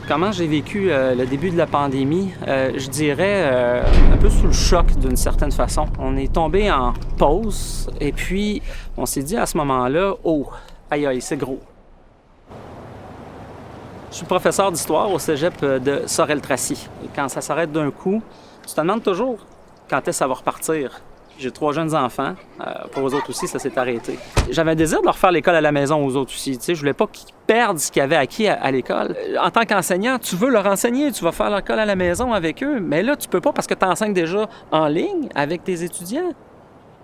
Comment j'ai vécu le début de la pandémie? Je dirais un peu sous le choc d'une certaine façon. On est tombé en pause et puis on s'est dit à ce moment-là, oh, aïe aïe, c'est gros. Je suis professeur d'histoire au cégep de Sorel-Tracy. Et quand ça s'arrête d'un coup, tu te demandes toujours quand est-ce que ça va repartir. J'ai 3 jeunes enfants. Pour eux autres aussi, ça s'est arrêté. J'avais un désir de leur faire l'école à la maison aux autres aussi. Tu sais, je voulais pas qu'ils perdent ce qu'ils avaient acquis à l'école. En tant qu'enseignant, tu veux leur enseigner, tu vas faire l'école à la maison avec eux. Mais là, tu peux pas parce que tu enseignes déjà en ligne avec tes étudiants.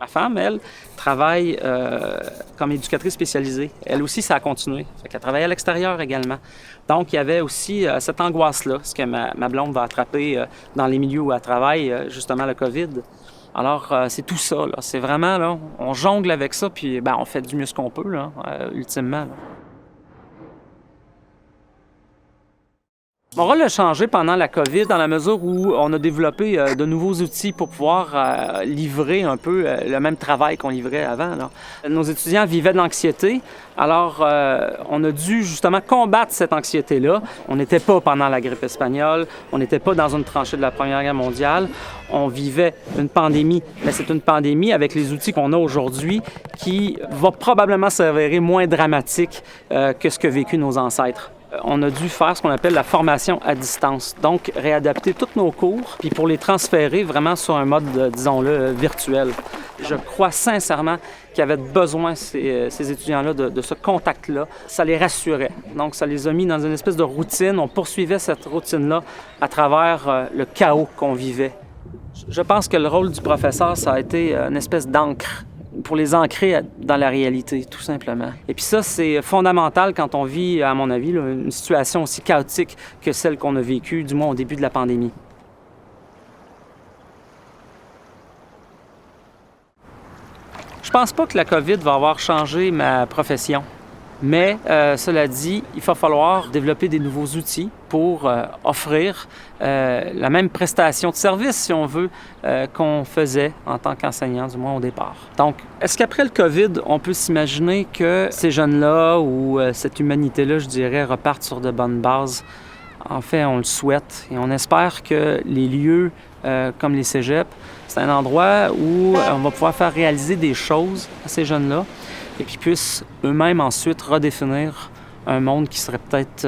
Ma femme, elle, travaille comme éducatrice spécialisée. Elle aussi, ça a continué. Elle travaille à l'extérieur également. Donc, il y avait aussi cette angoisse-là, ce que ma blonde va attraper dans les milieux où elle travaille, justement le COVID. Alors, c'est tout ça, là. C'est vraiment, là, on jongle avec ça, puis on fait du mieux ce qu'on peut, là, ultimement. Là. Mon rôle a changé pendant la COVID dans la mesure où on a développé de nouveaux outils pour pouvoir livrer un peu le même travail qu'on livrait avant. Là. Nos étudiants vivaient de l'anxiété, alors on a dû justement combattre cette anxiété-là. On n'était pas pendant la grippe espagnole, on n'était pas dans une tranchée de la Première Guerre mondiale, on vivait une pandémie, mais c'est une pandémie avec les outils qu'on a aujourd'hui qui va probablement s'avérer moins dramatique que ce que vécu nos ancêtres. On a dû faire ce qu'on appelle la formation à distance, donc réadapter tous nos cours, puis pour les transférer vraiment sur un mode, disons-le, virtuel. Je crois sincèrement qu'il y avait besoin, ces étudiants-là, de ce contact-là. Ça les rassurait. Donc, ça les a mis dans une espèce de routine. On poursuivait cette routine-là à travers le chaos qu'on vivait. Je pense que le rôle du professeur, ça a été une espèce d'encre pour les ancrer dans la réalité, tout simplement. Et puis ça, c'est fondamental quand on vit, à mon avis, là, une situation aussi chaotique que celle qu'on a vécue, du moins au début de la pandémie. Je pense pas que la COVID va avoir changé ma profession. Mais cela dit, il va falloir développer des nouveaux outils pour offrir la même prestation de service, si on veut, qu'on faisait en tant qu'enseignant, du moins au départ. Donc, est-ce qu'après le COVID, on peut s'imaginer que ces jeunes-là ou cette humanité-là, je dirais, repartent sur de bonnes bases? En fait, on le souhaite et on espère que les lieux comme les cégeps, c'est un endroit où on va pouvoir faire réaliser des choses à ces jeunes-là et puis puissent eux-mêmes ensuite redéfinir un monde qui serait peut-être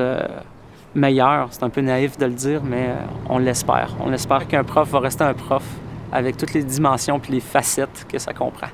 meilleur. C'est un peu naïf de le dire, mais on l'espère. On espère qu'un prof va rester un prof avec toutes les dimensions puis les facettes que ça comprend.